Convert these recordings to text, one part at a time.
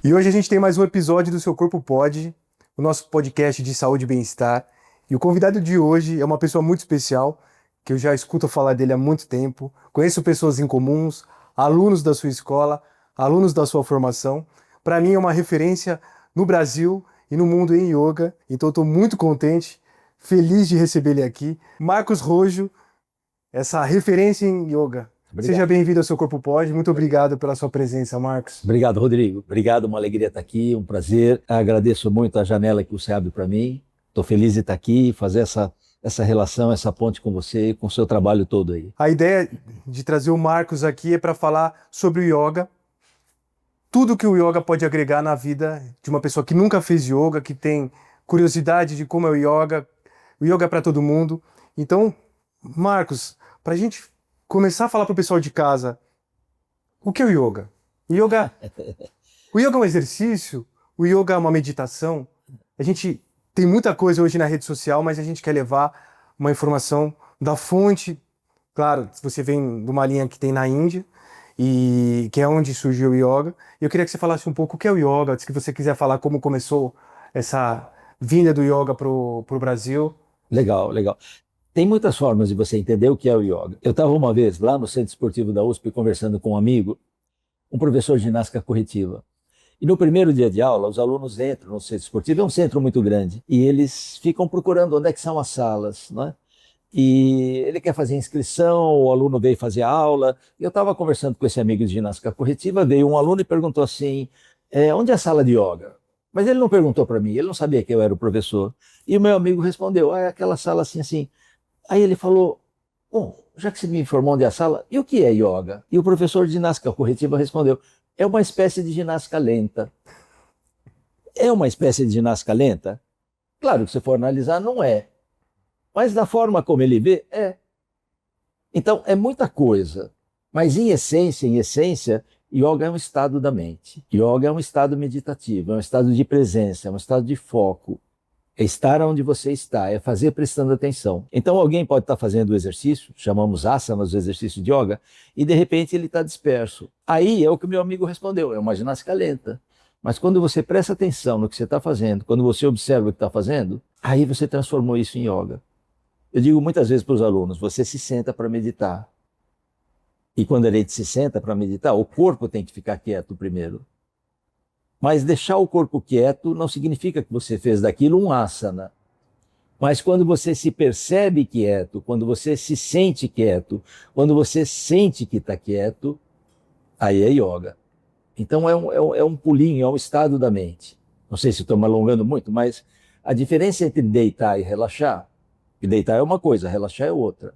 E hoje a gente tem mais um episódio do Seu Corpo Pode, o nosso podcast de saúde e bem-estar. E o convidado de hoje é uma pessoa muito especial, que eu já escuto falar dele há muito tempo. Conheço pessoas em comuns, alunos da sua escola, alunos da sua formação. Para mim é uma referência no Brasil e no mundo em yoga. Então eu estou muito contente, feliz de receber ele aqui. Marcos Rojo, essa referência em yoga. Seja Obrigado. bem-vindo ao Seu Corpo Pode. Muito obrigado pela sua presença, Marcos. Obrigado, Rodrigo. Obrigado, uma alegria estar aqui, um prazer. Agradeço muito a janela que você abre para mim. Estou feliz de estar aqui e fazer essa relação, essa ponte com você e com o seu trabalho todo aí. A ideia de trazer o Marcos aqui é para falar sobre o yoga, tudo que o yoga pode agregar na vida de uma pessoa que nunca fez yoga, que tem curiosidade de como é o yoga é para todo mundo. Então, Marcos, para a gente começar a falar para o pessoal de casa, o que é o yoga? Yoga, o yoga é um exercício, o yoga é uma meditação. A gente tem muita coisa hoje na rede social, mas a gente quer levar uma informação da fonte. Claro, você vem de uma linha que tem na Índia, e que é onde surgiu o yoga. Eu queria que você falasse um pouco o que é o yoga, se você quiser falar como começou essa vinda do yoga para o Brasil. Legal, legal. Tem muitas formas de você entender o que é o yoga. Eu estava uma vez lá no Centro Esportivo da USP conversando com um amigo, um professor de ginástica corretiva. E no primeiro dia de aula, os alunos entram no centro esportivo, é um centro muito grande, e eles ficam procurando onde é que são as salas, não é? E ele quer fazer inscrição, o aluno veio fazer aula. E eu estava conversando com esse amigo de ginástica corretiva, veio um aluno e perguntou assim, onde é a sala de yoga? Mas ele não perguntou para mim, ele não sabia que eu era o professor. E o meu amigo respondeu, é aquela sala assim, assim. Aí ele falou, bom, já que você me informou onde é a sala, e o que é yoga? E o professor de ginástica corretiva respondeu, é uma espécie de ginástica lenta. É uma espécie de ginástica lenta? Claro que se for analisar, não é. Mas da forma como ele vê, é. Então, é muita coisa. Mas em essência, yoga é um estado da mente. Yoga é um estado meditativo, é um estado de presença, é um estado de foco. É estar onde você está, é fazer prestando atenção. Então, alguém pode estar fazendo o exercício, chamamos asanas, o exercício de yoga, e de repente ele está disperso. Aí é o que o meu amigo respondeu, é uma ginástica lenta. Mas quando você presta atenção no que você está fazendo, quando você observa o que está fazendo, aí você transformou isso em yoga. Eu digo muitas vezes para os alunos, você se senta para meditar. E quando a gente se senta para meditar, o corpo tem que ficar quieto primeiro. Mas deixar o corpo quieto não significa que você fez daquilo um asana. Mas quando você se percebe quieto, quando você se sente quieto, quando você sente que está quieto, aí é yoga. Então é um pulinho, é um estado da mente. Não sei se estou me alongando muito, mas a diferença entre deitar e relaxar, que deitar é uma coisa, relaxar é outra.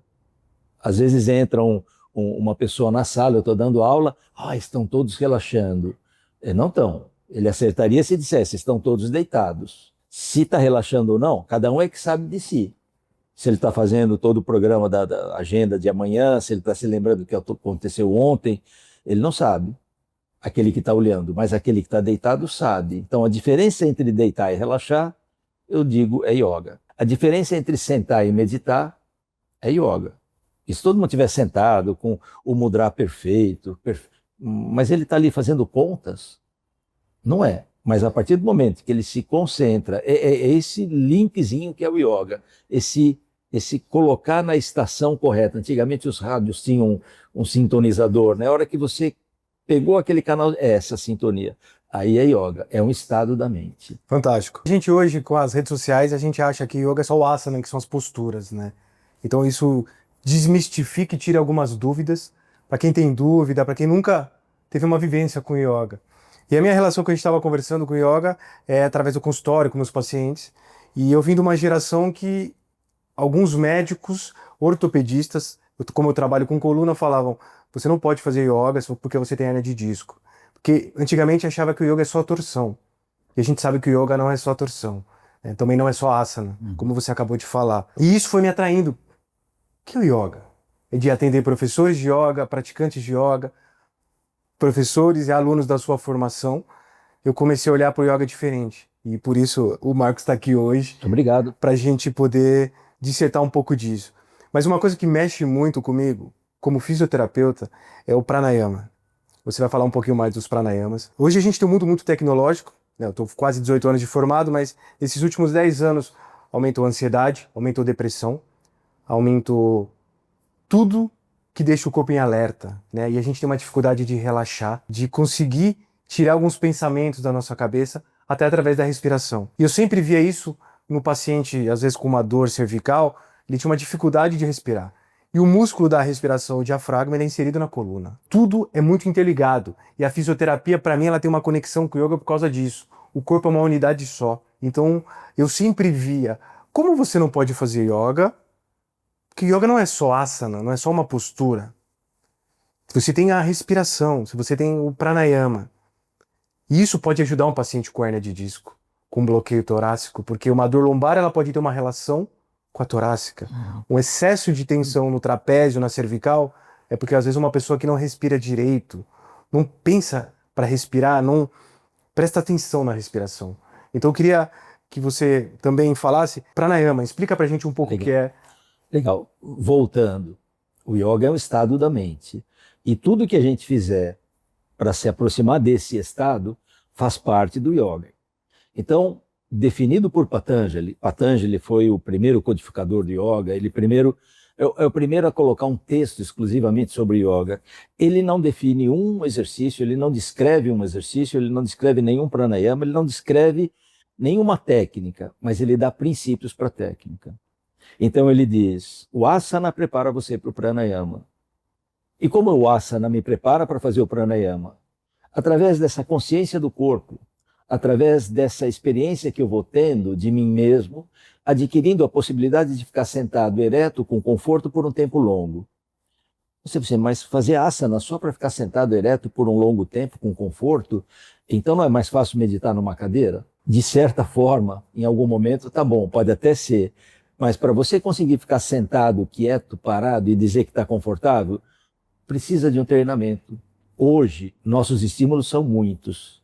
Às vezes entra uma pessoa na sala, eu estou dando aula, estão todos relaxando. Não estão. Ele acertaria se dissesse, estão todos deitados. Se está relaxando ou não, cada um é que sabe de si. Se ele está fazendo todo o programa da agenda de amanhã, se ele está se lembrando do que aconteceu ontem, ele não sabe. Aquele que está olhando, mas aquele que está deitado sabe. Então a diferença entre deitar e relaxar, eu digo, é yoga. A diferença entre sentar e meditar é yoga. E se todo mundo estiver sentado com o mudra perfeito, mas ele está ali fazendo contas, não é. Mas a partir do momento que ele se concentra, é esse linkzinho que é o yoga, esse colocar na estação correta. Antigamente os rádios tinham um sintonizador, na hora que você pegou aquele canal, é essa sintonia. Aí é yoga, é um estado da mente. Fantástico. A gente hoje, com as redes sociais, a gente acha que yoga é só o asana, que são as posturas, né? Então isso desmistifica e tira algumas dúvidas. Para quem tem dúvida, para quem nunca teve uma vivência com yoga. E a minha relação que a gente estava conversando com yoga é através do consultório com meus pacientes. E eu vim de uma geração que alguns médicos, ortopedistas, como eu trabalho com coluna, falavam: você não pode fazer yoga porque você tem hernia de disco. Porque antigamente achava que o yoga é só torção. E a gente sabe que o yoga não é só torção. Né? Também não é só asana, como você acabou de falar. E isso foi me atraindo. O que é o yoga? É de atender professores de yoga, praticantes de yoga, professores e alunos da sua formação. Eu comecei a olhar para o yoga diferente. E por isso o Marcos está aqui hoje. Muito obrigado. Para a gente poder dissertar um pouco disso. Mas uma coisa que mexe muito comigo, como fisioterapeuta, é o pranayama. você vai falar um pouquinho mais dos pranayamas. Hoje a gente tem um mundo muito tecnológico, né? Eu estou quase 18 anos de formado, mas nesses últimos 10 anos aumentou a ansiedade, aumentou a depressão, aumentou tudo que deixa o corpo em alerta, né? E a gente tem uma dificuldade de relaxar, de conseguir tirar alguns pensamentos da nossa cabeça, até através da respiração. E eu sempre via isso no paciente, às vezes com uma dor cervical, ele tinha uma dificuldade de respirar. E o músculo da respiração, o diafragma, ele é inserido na coluna. Tudo é muito interligado. E a fisioterapia, para mim, ela tem uma conexão com o yoga por causa disso. O corpo é uma unidade só. Então, eu sempre via, como você não pode fazer yoga? Porque yoga não é só asana, não é só uma postura. Se você tem a respiração, se você tem o pranayama, e isso pode ajudar um paciente com hérnia de disco, com bloqueio torácico, porque uma dor lombar ela pode ter uma relação com a torácica. Um excesso de tensão no trapézio, na cervical, é porque às vezes uma pessoa que não respira direito, não pensa para respirar, não presta atenção na respiração. Então eu queria que você também falasse pranayama, explica pra gente um pouco o que é. Legal. Voltando, o yoga é um estado da mente. E tudo que a gente fizer para se aproximar desse estado faz parte do yoga. Então, definido por Patanjali, Patanjali foi o primeiro codificador do yoga, ele é o primeiro a colocar um texto exclusivamente sobre yoga. Ele não define um exercício, ele não descreve um exercício, ele não descreve nenhum pranayama, ele não descreve nenhuma técnica, mas ele dá princípios para a técnica. Então ele diz, o asana prepara você para o pranayama. E como o asana me prepara para fazer o pranayama? Através dessa consciência do corpo, através dessa experiência que eu vou tendo de mim mesmo, adquirindo a possibilidade de ficar sentado ereto com conforto por um tempo longo. Você pensa, mas fazer asana só para ficar sentado ereto por um longo tempo com conforto, então não é mais fácil meditar numa cadeira? De certa forma, em algum momento, tá bom, pode até ser, mas para você conseguir ficar sentado, quieto, parado e dizer que está confortável, precisa de um treinamento. Hoje, nossos estímulos são muitos.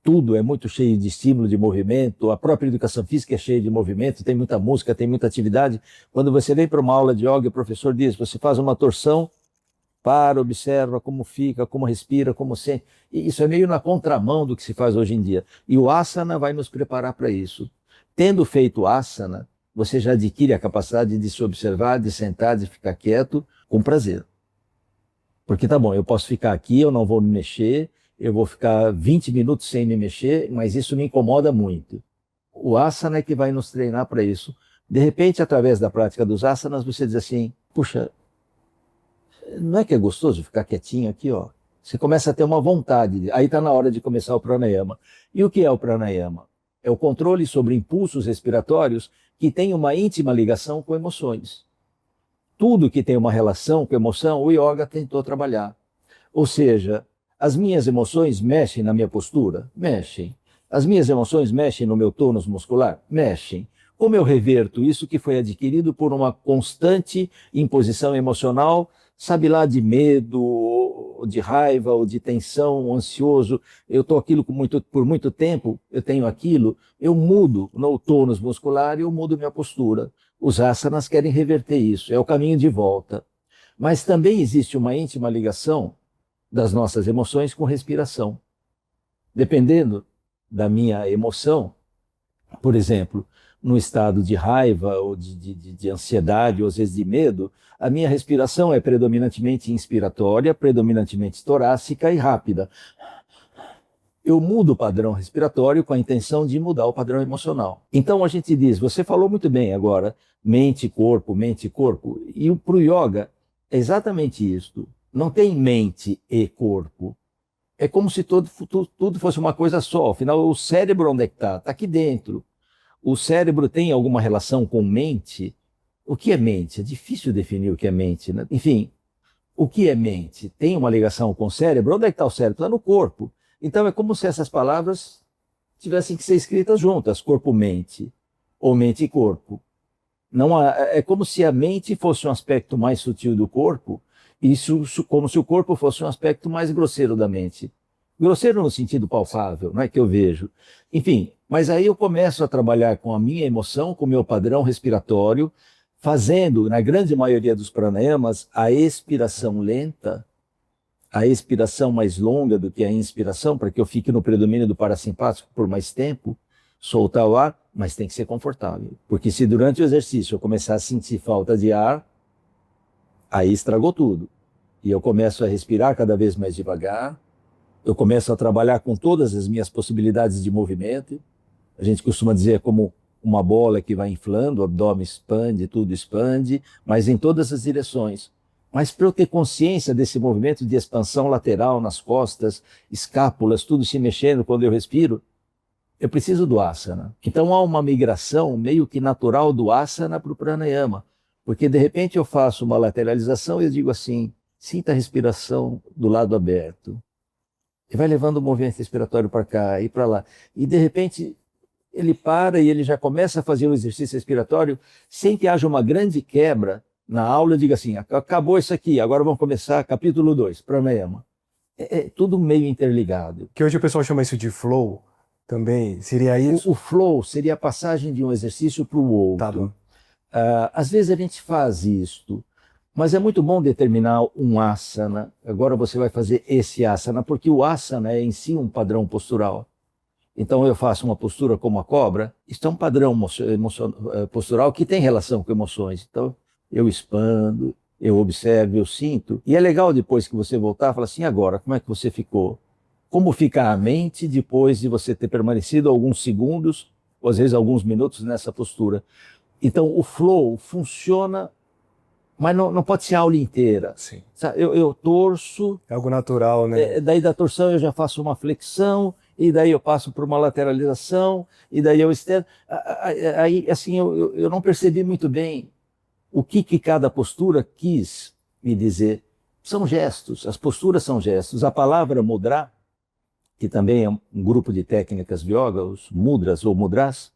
Tudo é muito cheio de estímulo, de movimento, a própria educação física é cheia de movimento, tem muita música, tem muita atividade. Quando você vem para uma aula de yoga, o professor diz, você faz uma torção, para, observa como fica, como respira, como sente. E isso é meio na contramão do que se faz hoje em dia. E o asana vai nos preparar para isso. Tendo feito asana, você já adquire a capacidade de se observar, de sentar, de ficar quieto com prazer. Porque tá bom, eu posso ficar aqui, eu não vou me mexer, eu vou ficar 20 minutos sem me mexer, mas isso me incomoda muito. O asana é que vai nos treinar para isso. De repente, através da prática dos asanas, você diz assim, puxa, não é que é gostoso ficar quietinho aqui, ó? Você começa a ter uma vontade, aí está na hora de começar o pranayama. E o que é o pranayama? É o controle sobre impulsos respiratórios que tem uma íntima ligação com emoções. Tudo que tem uma relação com emoção, o yoga tentou trabalhar. Ou seja, as minhas emoções mexem na minha postura? Mexem. As minhas emoções mexem no meu tônus muscular? Mexem. Como eu reverto isso que foi adquirido por uma constante imposição emocional, sabe lá, de medo, ou de raiva, ou de tensão, ou ansioso, eu estou aquilo por muito tempo, eu tenho aquilo, eu mudo no tônus muscular e eu mudo minha postura. Os asanas querem reverter isso, é o caminho de volta. Mas também existe uma íntima ligação das nossas emoções com respiração. Dependendo da minha emoção, por exemplo, no estado de raiva ou de ansiedade ou às vezes de medo, a minha respiração é predominantemente inspiratória, predominantemente torácica e rápida. Eu mudo o padrão respiratório com a intenção de mudar o padrão emocional. Então a gente diz, você falou muito bem agora, mente, corpo, e para o yoga é exatamente isso. Não tem mente e corpo. É como se tudo fosse uma coisa só. Afinal, o cérebro onde é que está? Está aqui dentro. O cérebro tem alguma relação com mente? O que é mente? É difícil definir o que é mente, né? Enfim, o que é mente? Tem uma ligação com o cérebro? Onde é que está o cérebro? Está no corpo. Então é como se essas palavras tivessem que ser escritas juntas, corpo-mente, ou mente e corpo. Não é como se a mente fosse um aspecto mais sutil do corpo, como se o corpo fosse um aspecto mais grosseiro da mente. Grosseiro no sentido palpável, não é que eu vejo. Enfim, mas aí eu começo a trabalhar com a minha emoção, com o meu padrão respiratório, fazendo, na grande maioria dos pranayamas, a expiração lenta a expiração mais longa do que a inspiração, para que eu fique no predomínio do parasimpático por mais tempo, soltar o ar, mas tem que ser confortável. Porque se durante o exercício eu começar a sentir falta de ar, aí estragou tudo. E eu começo a respirar cada vez mais devagar, eu começo a trabalhar com todas as minhas possibilidades de movimento. A gente costuma dizer como uma bola que vai inflando, o abdômen expande, tudo expande, mas em todas as direções. Mas para eu ter consciência desse movimento de expansão lateral nas costas, escápulas, tudo se mexendo quando eu respiro, eu preciso do asana. Então há uma migração meio que natural do asana para o pranayama, porque de repente eu faço uma lateralização e eu digo assim, sinta a respiração do lado aberto. E vai levando o movimento respiratório para cá e para lá. E de repente ele para e ele já começa a fazer o exercício respiratório sem que haja uma grande quebra na aula. Eu digo assim, acabou isso aqui, agora vamos começar capítulo 2, pranayama. É tudo meio interligado. Que hoje o pessoal chama isso de flow, também seria isso? O flow seria a passagem de um exercício para o outro. Às vezes a gente faz isto, mas é muito bom determinar um asana. Agora você vai fazer esse asana, porque o asana é em si um padrão postural. Então eu faço uma postura como a cobra, isso é um padrão postural que tem relação com emoções. Então eu expando, eu observo, eu sinto. E é legal depois que você voltar, falar assim, agora, como é que você ficou? Como fica a mente depois de você ter permanecido alguns segundos, ou às vezes alguns minutos nessa postura? Então o flow funciona, mas não pode ser a aula inteira. Sim. Eu torço. É algo natural, né? Daí da torção eu já faço uma flexão, e daí eu passo por uma lateralização, e daí eu estendo. Aí, assim, eu não percebi muito bem o que cada postura quis me dizer. São gestos, as posturas são gestos. A palavra mudra, que também é um grupo de técnicas de yoga, os mudras ou mudras,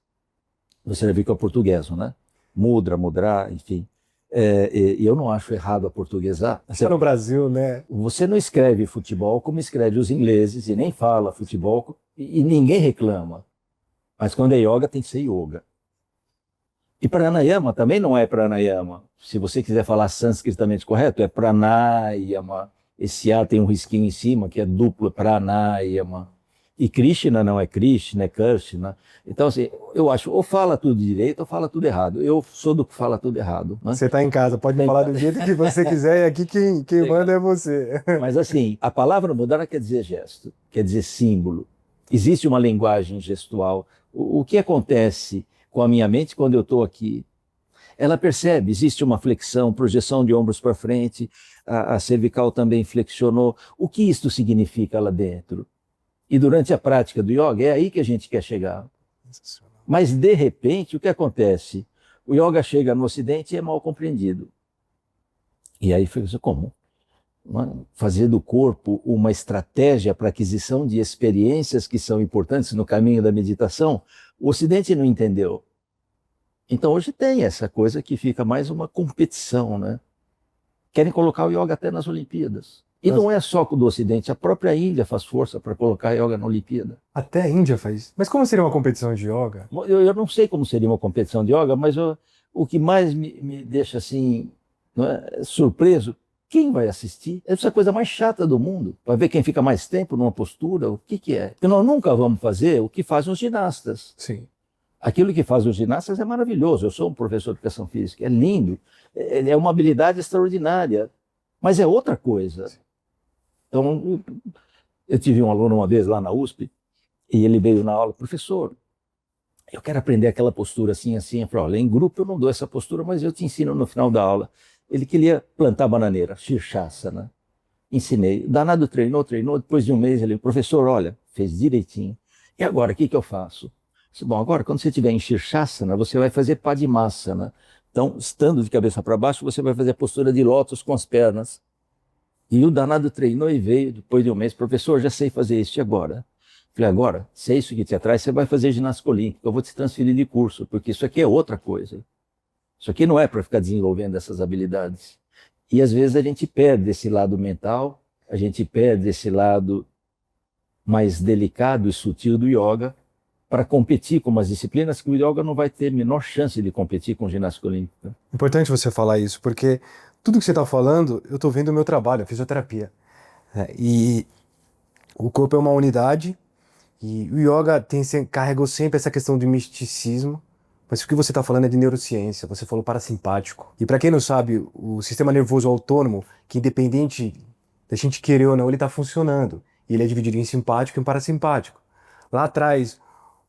você já viu que é o português, né? Mudra, mudra, enfim. E eu não acho errado a portuguesar. Está no Brasil, né? Você não escreve futebol como escreve os ingleses e nem fala futebol e ninguém reclama. Mas quando é yoga, tem que ser yoga. E pranayama também não é pranayama. Se você quiser falar sânscritamente correto, é pranayama. Esse A tem um risquinho em cima, que é duplo pranayama. E Krishna não é Krishna, é Krishna. Então, assim, eu acho, ou fala tudo direito ou fala tudo errado. Eu sou do que fala tudo errado. Né? Você está em casa, pode falar do jeito que você quiser, e aqui quem manda é você. Mas assim, a palavra mudar quer dizer gesto, quer dizer símbolo. Existe uma linguagem gestual. O que acontece com a minha mente quando eu estou aqui? Ela percebe, existe uma flexão, projeção de ombros para frente, a cervical também flexionou. O que isto significa lá dentro? E durante a prática do yoga, é aí que a gente quer chegar. Mas, de repente, o que acontece? O yoga chega no Ocidente e é mal compreendido. E aí foi como? Fazer do corpo uma estratégia para aquisição de experiências que são importantes no caminho da meditação, o Ocidente não entendeu. Então, hoje tem essa coisa que fica mais uma competição, né? Querem colocar o yoga até nas Olimpíadas. E não é só do Ocidente, a própria Índia faz força para colocar yoga na Olimpíada. Até a Índia faz. Mas como seria uma competição de yoga? Eu não sei como seria uma competição de yoga, mas o que mais me deixa assim, não é, surpreso, quem vai assistir? Essa é a coisa mais chata do mundo. Vai ver quem fica mais tempo numa postura, o que é? Porque nós nunca vamos fazer o que fazem os ginastas. Sim. Aquilo que fazem os ginastas é maravilhoso. Eu sou um professor de educação física, é lindo, é uma habilidade extraordinária, mas é outra coisa. Sim. Então, eu tive um aluno uma vez lá na USP, e ele veio na aula, professor, eu quero aprender aquela postura assim, assim. Eu falei, olha, em grupo eu não dou essa postura, mas eu te ensino no final da aula. Ele queria plantar bananeira, Shirshasana. Ensinei. Danado treinou, depois de um mês ele, professor, olha, fez direitinho. E agora, o que eu faço? Eu disse, bom, agora, quando você estiver em Shirshasana, você vai fazer Padmasana. Então, estando de cabeça para baixo, você vai fazer a postura de lótus com as pernas. E o danado treinou e veio, depois de um mês, professor, já sei fazer isso, e agora? Falei, agora, se é isso que te atrai, você vai fazer ginástica olímpica, eu vou te transferir de curso, porque isso aqui é outra coisa. Isso aqui não é para ficar desenvolvendo essas habilidades. E às vezes a gente perde esse lado mental, a gente perde esse lado mais delicado e sutil do yoga para competir com umas disciplinas que o yoga não vai ter a menor chance de competir com ginástica olímpica. Importante você falar isso, porque tudo que você está falando, eu estou vendo o meu trabalho, a fisioterapia. E o corpo é uma unidade e o yoga carregou sempre essa questão de misticismo, mas o que você está falando é de neurociência, você falou parasimpático. E para quem não sabe, o sistema nervoso autônomo, que independente da gente querer ou não, ele está funcionando. E ele é dividido em simpático e em parasimpático. Lá atrás,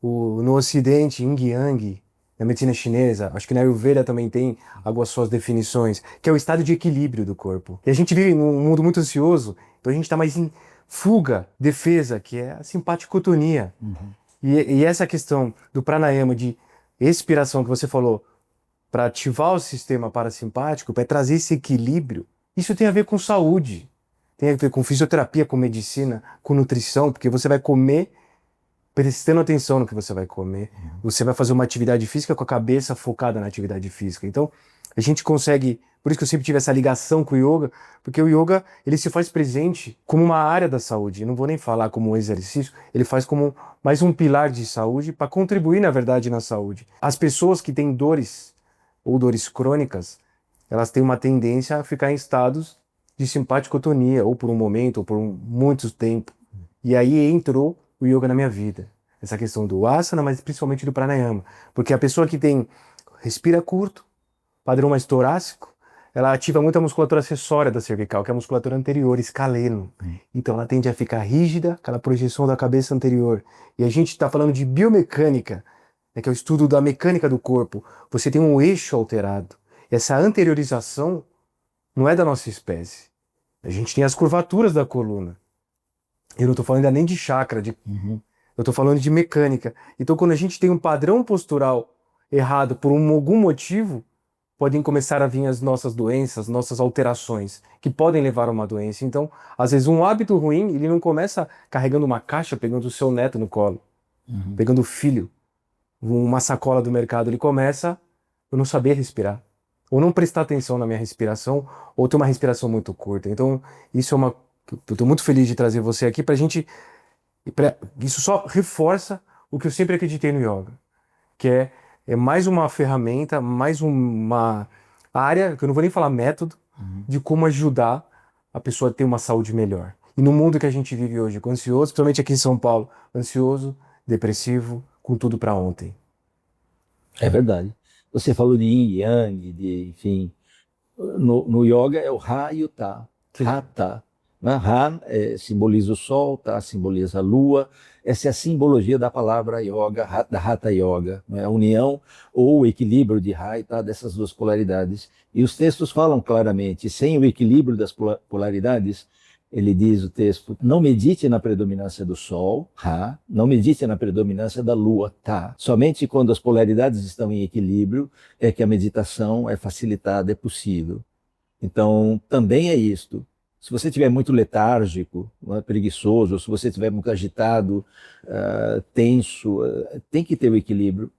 no Ocidente, Yin Yang, na medicina chinesa, acho que na Ayurveda também tem algumas suas definições, que é o estado de equilíbrio do corpo. E a gente vive num mundo muito ansioso, então a gente está mais em fuga, defesa, que é a simpaticotonia. E essa questão do pranayama, de expiração que você falou, para ativar o sistema parasimpático, para trazer esse equilíbrio, isso tem a ver com saúde, tem a ver com fisioterapia, com medicina, com nutrição, porque você vai comer prestando atenção no que você vai comer, você vai fazer uma atividade física com a cabeça focada na atividade física. Então, a gente consegue, por isso que eu sempre tive essa ligação com o yoga, porque o yoga, ele se faz presente como uma área da saúde, eu não vou nem falar como um exercício, ele faz como mais um pilar de saúde para contribuir, na verdade, na saúde. As pessoas que têm dores ou dores crônicas, elas têm uma tendência a ficar em estados de simpaticotonia, ou por um momento, ou por muito tempo. E aí entrou o yoga na minha vida. Essa questão do asana, mas principalmente do pranayama. Porque a pessoa que respira curto, padrão mais torácico, ela ativa muito a musculatura acessória da cervical, que é a musculatura anterior, escaleno. Então ela tende a ficar rígida, aquela projeção da cabeça anterior. E a gente está falando de biomecânica, né, que é o estudo da mecânica do corpo. Você tem um eixo alterado. Essa anteriorização não é da nossa espécie. A gente tem as curvaturas da coluna. Eu não estou falando ainda nem de chakra, eu estou falando de mecânica. Então, quando a gente tem um padrão postural errado por algum motivo, podem começar a vir as nossas doenças, nossas alterações, que podem levar a uma doença. Então, às vezes, um hábito ruim, ele não começa carregando uma caixa, pegando o seu neto no colo, pegando o filho, uma sacola do mercado. Ele começa por não saber respirar, ou não prestar atenção na minha respiração, ou ter uma respiração muito curta. Então, isso é uma... Eu estou muito feliz de trazer você aqui para a gente... Isso só reforça o que eu sempre acreditei no yoga, que é mais uma ferramenta, mais uma área, que eu não vou nem falar método, de como ajudar a pessoa a ter uma saúde melhor. E no mundo que a gente vive hoje, com ansioso, principalmente aqui em São Paulo, ansioso, depressivo, com tudo para ontem. É verdade. Você falou de Yin Yang, enfim. No yoga é o Ra e o Ta. Hatha. Ra simboliza o sol, Ta simboliza a lua. Essa é a simbologia da palavra yoga, da Hatha Yoga. A união ou o equilíbrio de Ra e Ta, dessas duas polaridades. E os textos falam claramente, sem o equilíbrio das polaridades, ele diz o texto, não medite na predominância do sol, Ra, não medite na predominância da lua, Ta. Somente quando as polaridades estão em equilíbrio é que a meditação é facilitada, é possível. Então, também é isto. Se você estiver muito letárgico, preguiçoso, se você estiver muito agitado, tenso, tem que ter o equilíbrio.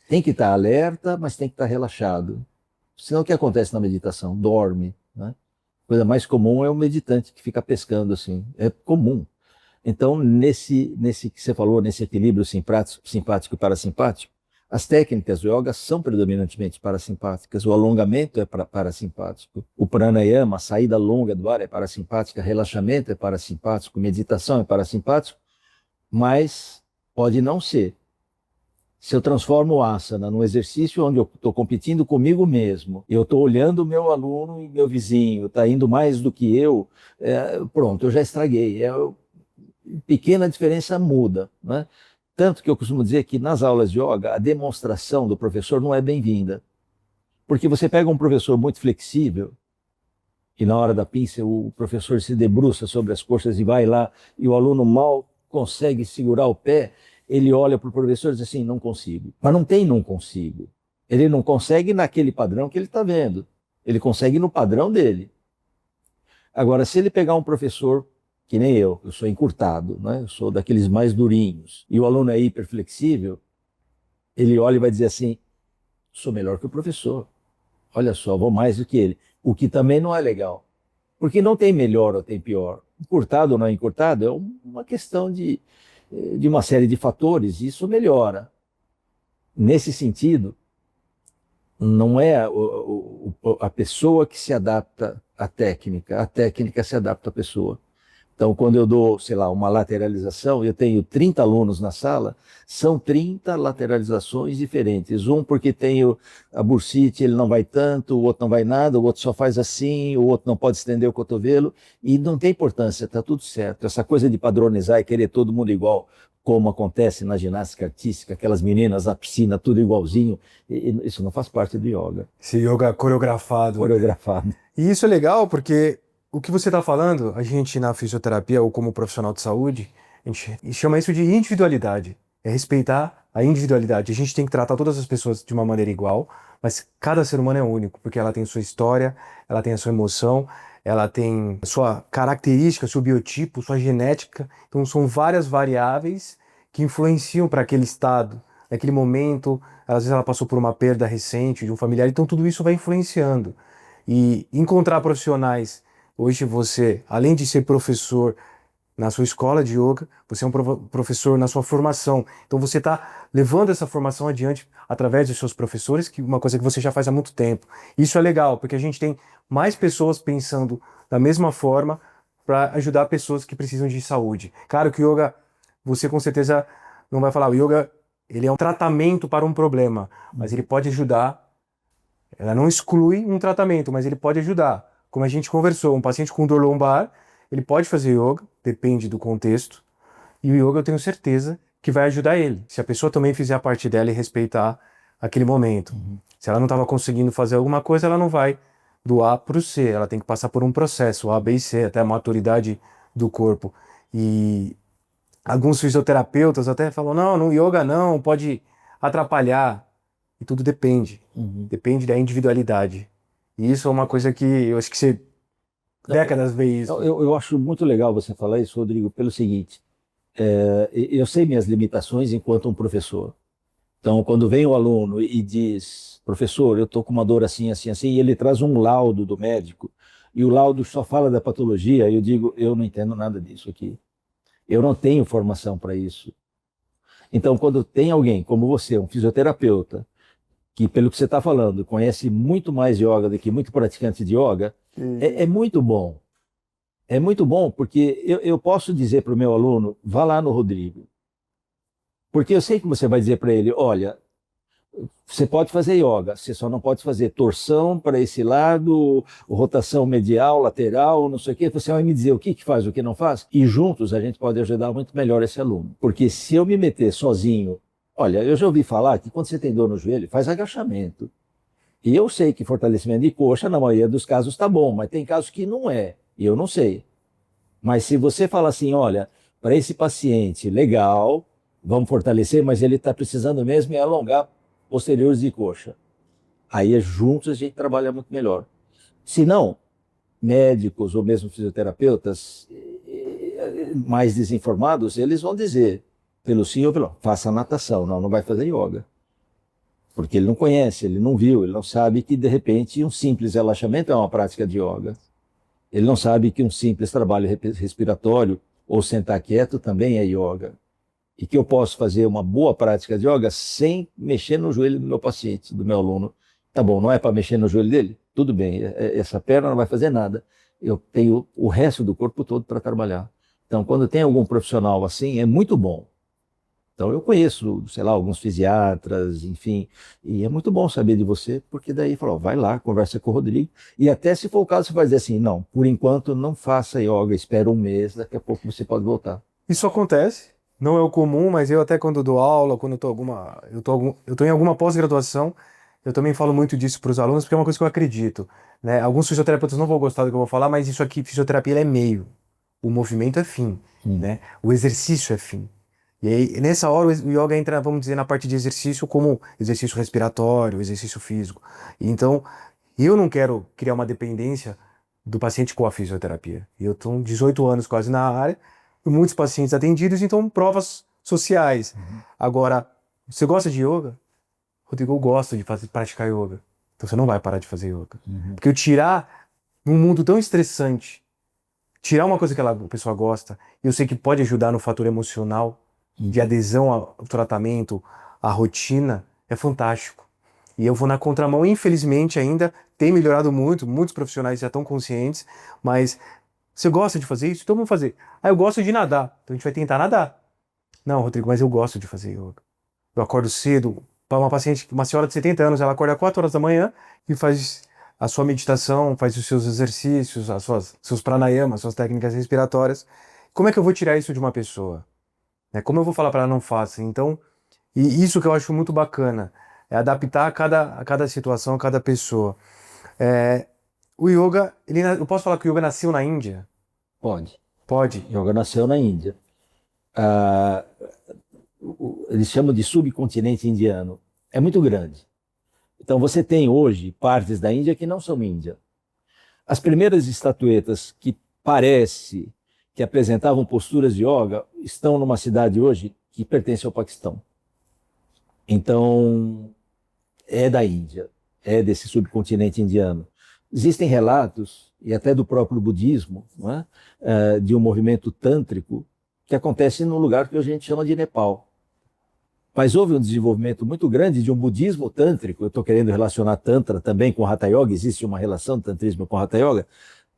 Tem que estar alerta, mas tem que estar relaxado. Senão o que acontece na meditação? Dorme, né? A coisa mais comum é o meditante que fica pescando assim. É comum. Então, nesse que você falou, nesse equilíbrio simpático e parasimpático, as técnicas do yoga são predominantemente parasimpáticas. O alongamento é parasimpático. O pranayama, a saída longa do ar, é parasimpática. Relaxamento é parasimpático. Meditação é parasimpático. Mas pode não ser. Se eu transformo o asana num exercício onde eu estou competindo comigo mesmo, eu estou olhando o meu aluno e meu vizinho, está indo mais do que eu, pronto, eu já estraguei. Pequena diferença muda, né? Tanto que eu costumo dizer que nas aulas de yoga a demonstração do professor não é bem-vinda. Porque você pega um professor muito flexível, e na hora da pinça o professor se debruça sobre as coxas e vai lá, e o aluno mal consegue segurar o pé, ele olha para o professor e diz assim, não consigo. Mas não tem não consigo. Ele não consegue naquele padrão que ele está vendo. Ele consegue no padrão dele. Agora, se ele pegar um professor, que nem eu sou encurtado, né? Eu sou daqueles mais durinhos, e o aluno é hiperflexível, ele olha e vai dizer assim, sou melhor que o professor. Olha só, vou mais do que ele. O que também não é legal. Porque não tem melhor ou tem pior. Encurtado ou não encurtado é uma questão de uma série de fatores, e isso melhora. Nesse sentido, não é a pessoa que se adapta à técnica, a técnica se adapta à pessoa. Então, quando eu dou, sei lá, uma lateralização, eu tenho 30 alunos na sala, são 30 lateralizações diferentes. Um porque tem a bursite, ele não vai tanto, o outro não vai nada, o outro só faz assim, o outro não pode estender o cotovelo, e não tem importância, está tudo certo. Essa coisa de padronizar e querer todo mundo igual, como acontece na ginástica artística, aquelas meninas na piscina, tudo igualzinho, isso não faz parte do yoga. Esse yoga coreografado. Coreografado. E isso é legal porque o que você está falando, a gente na fisioterapia ou como profissional de saúde, a gente chama isso de individualidade. É respeitar a individualidade. A gente tem que tratar todas as pessoas de uma maneira igual, mas cada ser humano é único, porque ela tem sua história, ela tem a sua emoção, ela tem a sua característica, seu biotipo, sua genética. Então são várias variáveis que influenciam para aquele estado, naquele momento. Às vezes ela passou por uma perda recente de um familiar, então tudo isso vai influenciando. E encontrar profissionais. Hoje você, além de ser professor na sua escola de yoga, você é um professor na sua formação. Então você está levando essa formação adiante através dos seus professores, que é uma coisa que você já faz há muito tempo. Isso é legal, porque a gente tem mais pessoas pensando da mesma forma para ajudar pessoas que precisam de saúde. Claro que o yoga, você com certeza não vai falar, o yoga ele é um tratamento para um problema, mas ele pode ajudar. Ela não exclui um tratamento, mas ele pode ajudar. Como a gente conversou, um paciente com dor lombar, ele pode fazer yoga, depende do contexto, e o yoga eu tenho certeza que vai ajudar ele, se a pessoa também fizer a parte dela e respeitar aquele momento. Se ela não estava conseguindo fazer alguma coisa, ela não vai do A para o C, ela tem que passar por um processo, A, B e C, até a maturidade do corpo. E alguns fisioterapeutas até falam, não, no yoga não, pode atrapalhar. E tudo depende. Depende da individualidade. E isso é uma coisa que eu acho que você décadas vê isso. Eu acho muito legal você falar isso, Rodrigo, pelo seguinte, eu sei minhas limitações enquanto um professor. Então, quando vem o aluno e diz, professor, eu estou com uma dor assim, assim, assim, e ele traz um laudo do médico, e o laudo só fala da patologia, eu digo, eu não entendo nada disso aqui. Eu não tenho formação para isso. Então, quando tem alguém como você, um fisioterapeuta, que, pelo que você está falando, conhece muito mais yoga do que muito praticante de yoga, é muito bom. É muito bom, porque eu posso dizer para o meu aluno, vá lá no Rodrigo. Porque eu sei que você vai dizer para ele, olha, você pode fazer yoga, você só não pode fazer torção para esse lado, rotação medial, lateral, não sei o quê. Você vai me dizer o que faz, o que não faz, e juntos a gente pode ajudar muito melhor esse aluno. Porque se eu me meter sozinho, olha, eu já ouvi falar que quando você tem dor no joelho, faz agachamento. E eu sei que fortalecimento de coxa, na maioria dos casos, está bom, mas tem casos que não é, e eu não sei. Mas se você fala assim, olha, para esse paciente, legal, vamos fortalecer, mas ele está precisando mesmo é alongar posteriores de coxa. Aí juntos a gente trabalha muito melhor. Se não, médicos ou mesmo fisioterapeutas mais desinformados, eles vão dizer, pelo sim ou pelo não, faça natação, não vai fazer yoga. Porque ele não conhece, ele não viu, ele não sabe que de repente um simples relaxamento é uma prática de yoga. Ele não sabe que um simples trabalho respiratório ou sentar quieto também é yoga. E que eu posso fazer uma boa prática de yoga sem mexer no joelho do meu paciente, do meu aluno. Tá bom, não é para mexer no joelho dele? Tudo bem, essa perna não vai fazer nada. Eu tenho o resto do corpo todo para trabalhar. Então, quando tem algum profissional assim, é muito bom. Então, eu conheço, sei lá, alguns fisiatras, enfim, e é muito bom saber de você, porque daí, falou, vai lá, conversa com o Rodrigo, e até se for o caso, você vai dizer assim, não, por enquanto não faça yoga, espera um mês, daqui a pouco você pode voltar. Isso acontece, não é o comum, mas eu até quando dou aula, quando eu tô em alguma pós-graduação, eu também falo muito disso para os alunos, porque é uma coisa que eu acredito, né? Alguns fisioterapeutas não vão gostar do que eu vou falar, mas isso aqui, fisioterapia, ela é meio. O movimento é fim, né? O exercício é fim. E aí, nessa hora, o yoga entra, vamos dizer, na parte de exercício como exercício respiratório, exercício físico. Então, eu não quero criar uma dependência do paciente com a fisioterapia. Eu estou 18 anos quase na área, muitos pacientes atendidos, então provas sociais. Agora, você gosta de yoga? Rodrigo, eu gosto de praticar yoga. Então você não vai parar de fazer yoga. Porque eu tirar, num mundo tão estressante, tirar uma coisa que a pessoa gosta, e eu sei que pode ajudar no fator emocional, de adesão ao tratamento, à rotina, é fantástico. E eu vou na contramão, infelizmente ainda tem melhorado muito, muitos profissionais já estão conscientes, mas Você gosta de fazer isso? Então vamos fazer. Ah, eu gosto de nadar. Então a gente vai tentar nadar. Não, Rodrigo, mas eu gosto de fazer yoga. Eu acordo cedo. Para uma paciente, uma senhora de 70 anos, ela acorda 4 horas da manhã e faz a sua meditação, faz os seus exercícios, seus pranayamas, suas técnicas respiratórias. Como é que eu vou tirar isso de uma pessoa? Como eu vou falar para ela não faça? Então, e isso que eu acho muito bacana, é adaptar a cada situação, a cada pessoa. É, o yoga, eu posso falar que o yoga nasceu na Índia? Pode. Pode. Yoga nasceu na Índia. Ah, eles chamam de subcontinente indiano. É muito grande. Então você tem hoje partes da Índia que não são Índia. As primeiras estatuetas que parece que apresentavam posturas de yoga estão numa cidade hoje que pertence ao Paquistão. Então é da Índia, é desse subcontinente indiano. Existem relatos, e até do próprio budismo, não é? De um movimento tântrico que acontece num lugar que a gente chama de Nepal. Mas houve um desenvolvimento muito grande de um budismo tântrico. Eu estou querendo relacionar Tantra também com Hatha Yoga, existe uma relação do tantrismo com Hatha Yoga,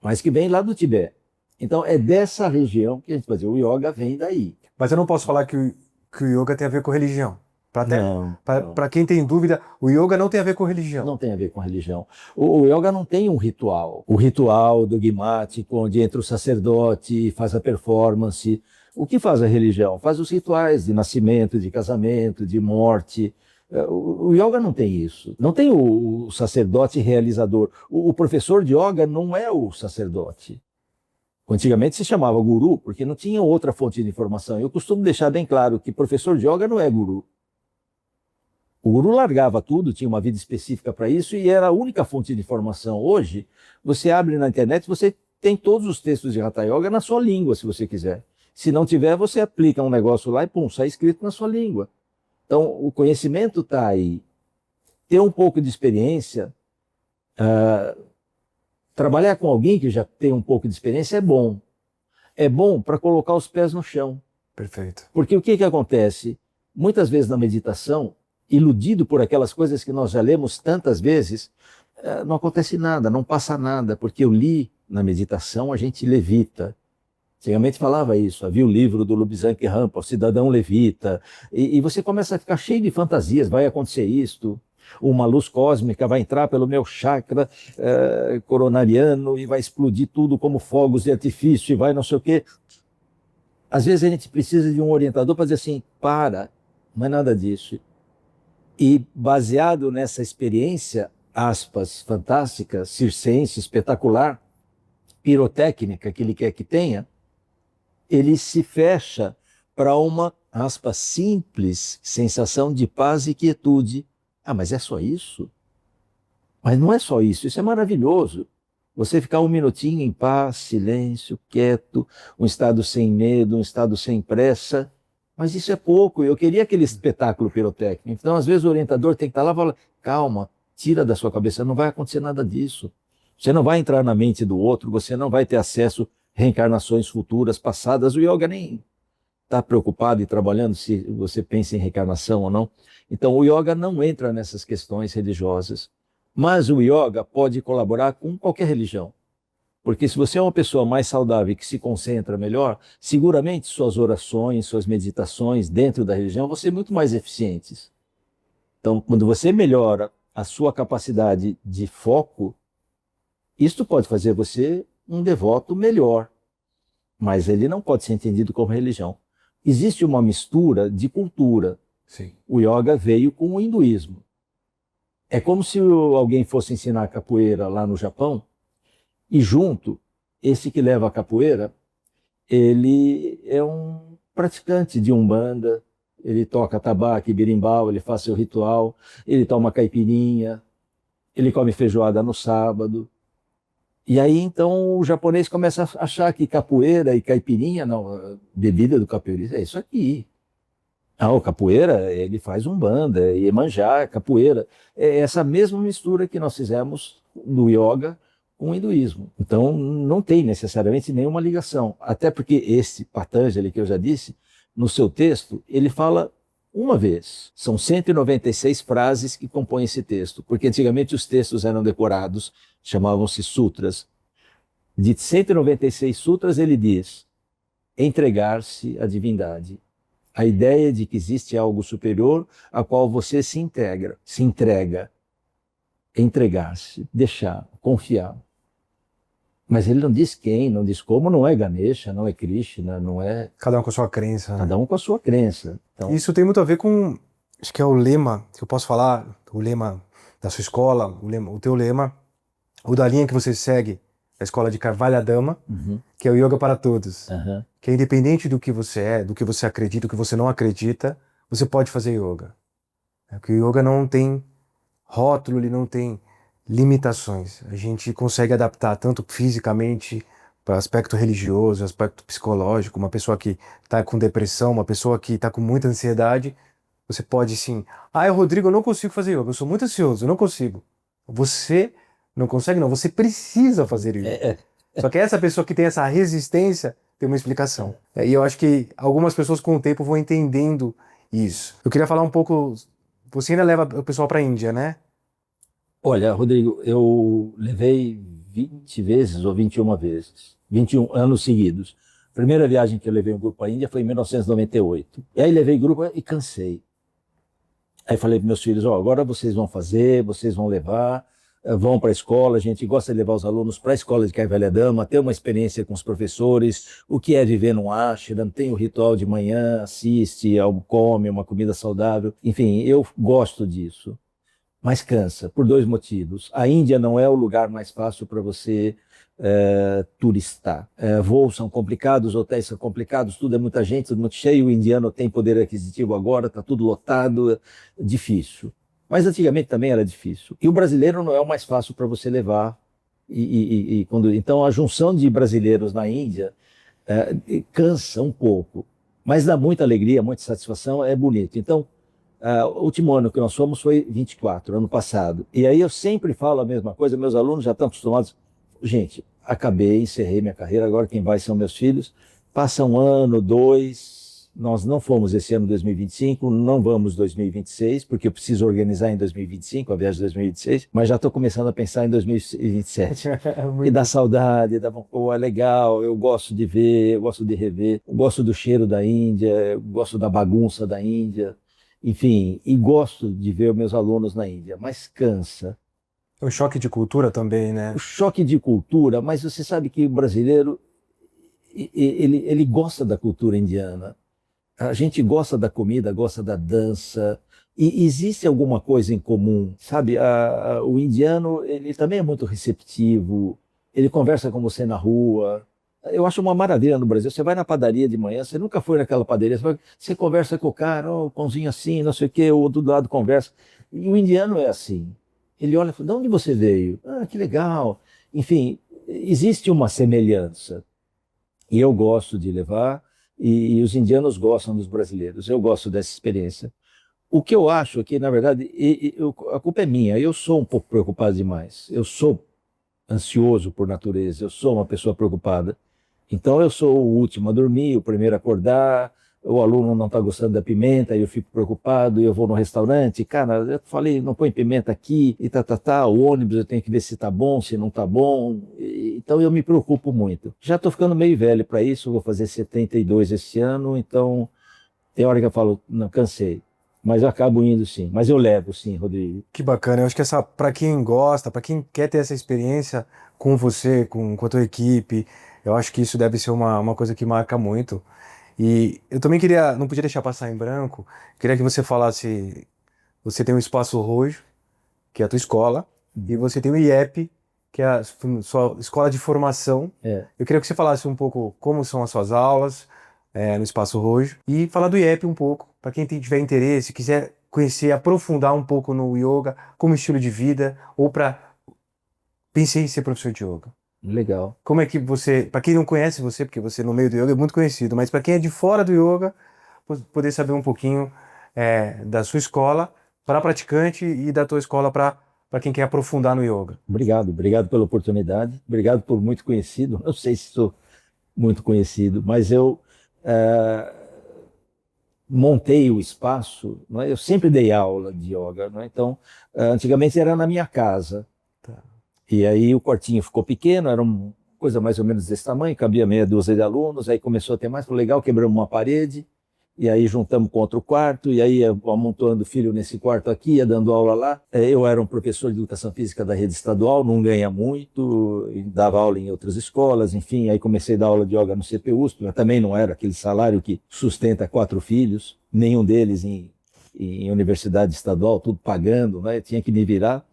mas que vem lá do Tibete. Então é dessa região que a gente pode dizer, o yoga vem daí. Mas eu não posso falar que o yoga tem a ver com religião. Para quem tem dúvida, o yoga não tem a ver com religião. Não tem a ver com religião. O yoga não tem um ritual. O ritual dogmático, onde entra o sacerdote, faz a performance. O que faz a religião? Faz os rituais de nascimento, de casamento, de morte. O yoga não tem isso. Não tem o sacerdote realizador. O professor de yoga não é o sacerdote. Antigamente se chamava guru, porque não tinha outra fonte de informação. Eu costumo deixar bem claro que professor de yoga não é guru. O guru largava tudo, tinha uma vida específica para isso e era a única fonte de informação. Hoje, você abre na internet, você tem todos os textos de Hatha Yoga na sua língua, se você quiser. Se não tiver, você aplica um negócio lá e pum, sai escrito na sua língua. Então, o conhecimento está aí. Ter um pouco de experiência, trabalhar com alguém que já tem um pouco de experiência é bom. É bom para colocar os pés no chão. Perfeito. Porque o que acontece? Muitas vezes na meditação, iludido por aquelas coisas que nós já lemos tantas vezes, não acontece nada, não passa nada, porque eu li na meditação, a gente levita. Antigamente falava isso, havia o livro do Lobsang Rampa, o cidadão levita, e você começa a ficar cheio de fantasias, vai acontecer isto, uma luz cósmica vai entrar pelo meu chakra coronariano e vai explodir tudo como fogos de artifício, e vai não sei o quê. Às vezes a gente precisa de um orientador para dizer assim, não é nada disso. E baseado nessa experiência, aspas, fantástica, circense, espetacular, pirotécnica que ele quer que tenha, ele se fecha para uma, aspas, simples sensação de paz e quietude. Mas é só isso? Mas não é só isso, isso é maravilhoso. Você ficar um minutinho em paz, silêncio, quieto, um estado sem medo, um estado sem pressa. Mas isso é pouco, eu queria aquele espetáculo pirotécnico. Então, às vezes, o orientador tem que estar lá e falar, calma, tira da sua cabeça, não vai acontecer nada disso. Você não vai entrar na mente do outro, você não vai ter acesso a reencarnações futuras, passadas. O yoga nem está preocupado e trabalhando se você pensa em reencarnação ou não. Então, o yoga não entra nessas questões religiosas. Mas o yoga pode colaborar com qualquer religião. Porque se você é uma pessoa mais saudável e que se concentra melhor, seguramente suas orações, suas meditações dentro da religião vão ser muito mais eficientes. Então, quando você melhora a sua capacidade de foco, isto pode fazer você um devoto melhor. Mas ele não pode ser entendido como religião. Existe uma mistura de cultura. Sim. O yoga veio com o hinduísmo. É como se alguém fosse ensinar capoeira lá no Japão, e junto, esse que leva a capoeira, ele é um praticante de umbanda, ele toca tabaco e berimbau, ele faz seu ritual, ele toma caipirinha, ele come feijoada no sábado. E aí, então, o japonês começa a achar que capoeira e caipirinha, não, bebida do capoeirista, é isso aqui. O capoeira, ele faz umbanda, iemanjá, capoeira. É essa mesma mistura que nós fizemos no yoga com o hinduísmo. Então, não tem necessariamente nenhuma ligação. Até porque esse Patanjali, que eu já disse, no seu texto, ele fala uma vez. São 196 frases que compõem esse texto, porque antigamente os textos eram decorados, chamavam-se sutras. De 196 sutras, ele diz: entregar-se à divindade. A ideia de que existe algo superior a qual você se entrega, entregar-se, deixar, confiar. Mas ele não diz quem, não diz como, não é Ganesha, não é Krishna, não é... Cada um com a sua crença. Né? Cada um com a sua crença. Então, isso tem muito a ver com, acho que é o lema, que eu posso falar, o lema da sua escola, o teu lema, o da linha que você segue, a escola de Carvalho-Dama, que é o yoga para todos. Que é independente do que você é, do que você acredita, do que você não acredita, você pode fazer yoga. Porque o yoga não tem rótulo, ele não tem limitações. A gente consegue adaptar tanto fisicamente para aspecto religioso, aspecto psicológico. Uma pessoa que está com depressão, uma pessoa que está com muita ansiedade, você pode sim. Rodrigo, eu não consigo fazer yoga, eu sou muito ansioso, eu não consigo. Você não consegue, não. Você precisa fazer yoga. Só que essa pessoa que tem essa resistência tem uma explicação. E eu acho que algumas pessoas com o tempo vão entendendo isso. Eu queria falar um pouco... Você ainda leva o pessoal para a Índia, né? Olha, Rodrigo, eu levei 20 vezes ou 21 vezes. 21 anos seguidos. A primeira viagem que eu levei um grupo à Índia foi em 1998. E aí levei grupo e cansei. Aí falei para meus filhos, agora vocês vão fazer, vocês vão levar... vão para a escola, a gente gosta de levar os alunos para a escola de Carvalho-Dama, ter uma experiência com os professores, o que é viver num ashram, tem o ritual de manhã, assiste, come uma comida saudável, enfim, eu gosto disso, mas cansa, por 2 motivos. A Índia não é o lugar mais fácil para você turistar. Voos são complicados, hotéis são complicados, tudo é muita gente, tudo muito cheio, o indiano tem poder aquisitivo agora, está tudo lotado, difícil. Mas antigamente também era difícil. E o brasileiro não é o mais fácil para você levar. Então a junção de brasileiros na Índia cansa um pouco, mas dá muita alegria, muita satisfação, é bonito. Então, o último ano que nós fomos foi 24, ano passado. E aí eu sempre falo a mesma coisa, meus alunos já estão acostumados. Gente, acabei, encerrei minha carreira, agora quem vai são meus filhos. Passa 1 ano, 2... Nós não fomos esse ano 2025, não vamos 2026, porque eu preciso organizar em 2025, a viagem de 2026, mas já estou começando a pensar em 2027. E dá saudade, é legal, eu gosto de ver, eu gosto de rever, eu gosto do cheiro da Índia, eu gosto da bagunça da Índia, enfim, e gosto de ver meus alunos na Índia, mas cansa. O choque de cultura também, né? O choque de cultura, mas você sabe que o brasileiro, ele gosta da cultura indiana. A gente gosta da comida, gosta da dança, e existe alguma coisa em comum, sabe? O indiano, ele também é muito receptivo, ele conversa com você na rua. Eu acho uma maravilha no Brasil. Você vai na padaria de manhã, você nunca foi naquela padaria, você conversa com o cara, pãozinho assim, não sei o quê, o outro do lado conversa. E o indiano é assim. Ele olha e fala, de onde você veio? Que legal. Enfim, existe uma semelhança. E eu gosto de levar... E os indianos gostam dos brasileiros. Eu gosto dessa experiência. O que eu acho é que, na verdade, a culpa é minha. Eu sou um pouco preocupado demais. Eu sou ansioso por natureza. Eu sou uma pessoa preocupada. Então, eu sou o último a dormir, o primeiro a acordar. O aluno não está gostando da pimenta, e eu fico preocupado. E eu vou no restaurante, cara, eu falei, não põe pimenta aqui, e o ônibus eu tenho que ver se está bom, se não está bom. Então eu me preocupo muito. Já estou ficando meio velho para isso, vou fazer 72 esse ano, então tem hora que eu falo, não, cansei. Mas eu acabo indo sim, mas eu levo sim, Rodrigo. Que bacana, eu acho que para quem gosta, para quem quer ter essa experiência com você, com a tua equipe, eu acho que isso deve ser uma coisa que marca muito. E eu também não podia deixar passar em branco, queria que você falasse, você tem o Espaço Rojo, que é a tua escola, e você tem o IEP, que é a sua escola de formação. Eu queria que você falasse um pouco como são as suas aulas no Espaço Rojo, e falar do IEP um pouco, para quem tiver interesse, quiser conhecer, aprofundar um pouco no yoga, como estilo de vida, ou pensei em ser professor de yoga. Legal. Como é que você, para quem não conhece você, porque você no meio do yoga é muito conhecido, mas para quem é de fora do yoga, poder saber um pouquinho da sua escola para praticante e da tua escola para quem quer aprofundar no yoga. Obrigado pela oportunidade, obrigado por muito conhecido, não sei se sou muito conhecido, mas eu montei o espaço, não é? Eu sempre dei aula de yoga, não é? Então, antigamente era na minha casa. Tá. E aí o quartinho ficou pequeno, coisa mais ou menos desse tamanho, cabia meia dúzia de alunos, aí começou a ter mais, falou, legal, quebramos uma parede, e aí juntamos com outro quarto, e aí amontoando filho nesse quarto aqui, ia dando aula lá. Eu era um professor de educação física da rede estadual, não ganha muito, dava aula em outras escolas, enfim, aí comecei a dar aula de yoga no CPUSP, mas também não era aquele salário que sustenta 4 filhos, nenhum deles em universidade estadual, tudo pagando, né? Tinha que me virar.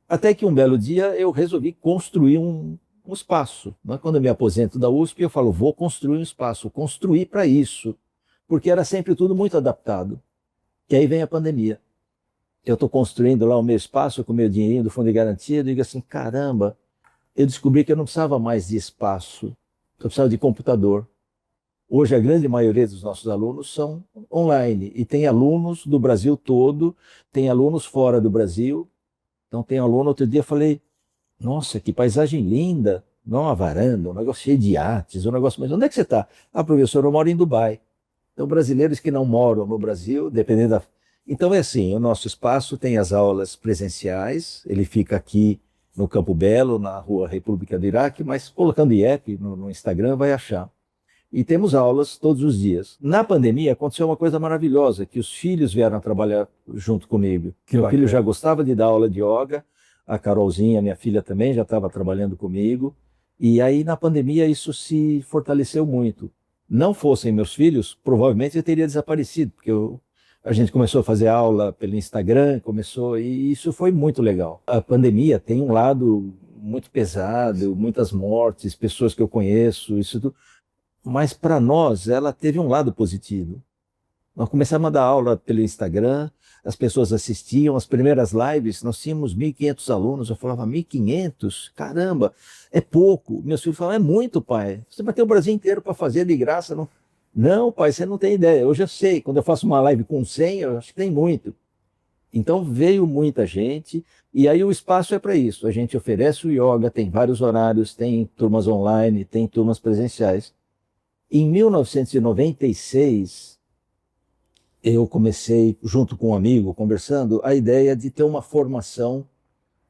Até que um belo dia eu resolvi construir um espaço. Né? Quando eu me aposento da USP, eu falo, vou construir um espaço, construir para isso, porque era sempre tudo muito adaptado. E aí vem a pandemia. Eu estou construindo lá o meu espaço com o meu dinheirinho do fundo de garantia, eu digo assim, caramba, eu descobri que eu não precisava mais de espaço, eu precisava de computador. Hoje a grande maioria dos nossos alunos são online, e tem alunos do Brasil todo, tem alunos fora do Brasil. Então tem aluno, outro dia eu falei, nossa, que paisagem linda, não uma varanda, um negócio cheio de iates, um negócio, mas onde é que você está? Ah, professor, eu moro em Dubai. Então brasileiros que não moram no Brasil, dependendo da... Então é assim, o nosso espaço tem as aulas presenciais, ele fica aqui no Campo Belo, na Rua República do Iraque, mas colocando IEP no Instagram vai achar. E temos aulas todos os dias. Na pandemia aconteceu uma coisa maravilhosa, que os filhos vieram trabalhar junto comigo. Meu filho já gostava de dar aula de yoga, a Carolzinha, minha filha também, já estava trabalhando comigo. E aí na pandemia isso se fortaleceu muito. Não fossem meus filhos, provavelmente eu teria desaparecido, porque a gente começou a fazer aula pelo Instagram, e isso foi muito legal. A pandemia tem um lado muito pesado, muitas mortes, pessoas que eu conheço, isso tudo. Mas para nós ela teve um lado positivo. Nós começamos a dar aula pelo Instagram, as pessoas assistiam, as primeiras lives, nós tínhamos 1.500 alunos, eu falava, 1.500? Caramba, é pouco. Meus filhos falavam, é muito, pai. Você vai ter o Brasil inteiro para fazer de graça. Não, não, pai, você não tem ideia. Hoje eu sei, quando eu faço uma live com 100, eu acho que tem muito. Então veio muita gente, e aí o espaço é para isso. A gente oferece o yoga, tem vários horários, tem turmas online, tem turmas presenciais. Em 1996, eu comecei, junto com um amigo, conversando, a ideia de ter uma formação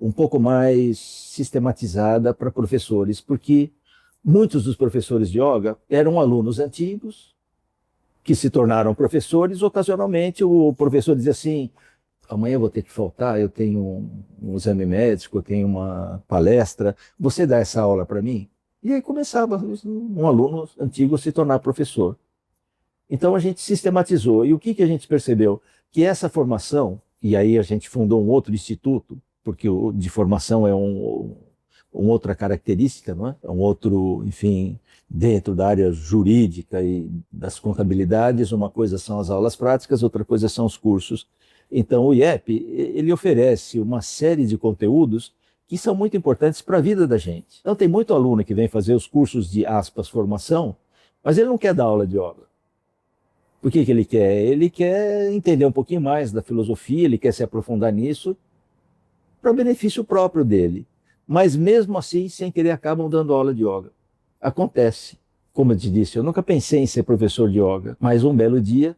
um pouco mais sistematizada para professores, porque muitos dos professores de yoga eram alunos antigos, que se tornaram professores. Ocasionalmente, o professor dizia assim, amanhã eu vou ter que faltar, eu tenho um exame médico, eu tenho uma palestra, você dá essa aula para mim? E aí começava um aluno antigo a se tornar professor. Então a gente sistematizou. E o que a gente percebeu? Que essa formação, e aí a gente fundou um outro instituto, porque o de formação é uma outra característica, não é? É um outro, enfim, dentro da área jurídica e das contabilidades, uma coisa são as aulas práticas, outra coisa são os cursos. Então o IEP, ele oferece uma série de conteúdos que são muito importantes para a vida da gente. Então tem muito aluno que vem fazer os cursos de, aspas, formação, mas ele não quer dar aula de yoga. O que ele quer? Ele quer entender um pouquinho mais da filosofia, ele quer se aprofundar nisso, para benefício próprio dele. Mas mesmo assim, sem querer, acabam dando aula de yoga. Acontece. Como eu te disse, eu nunca pensei em ser professor de yoga, mas um belo dia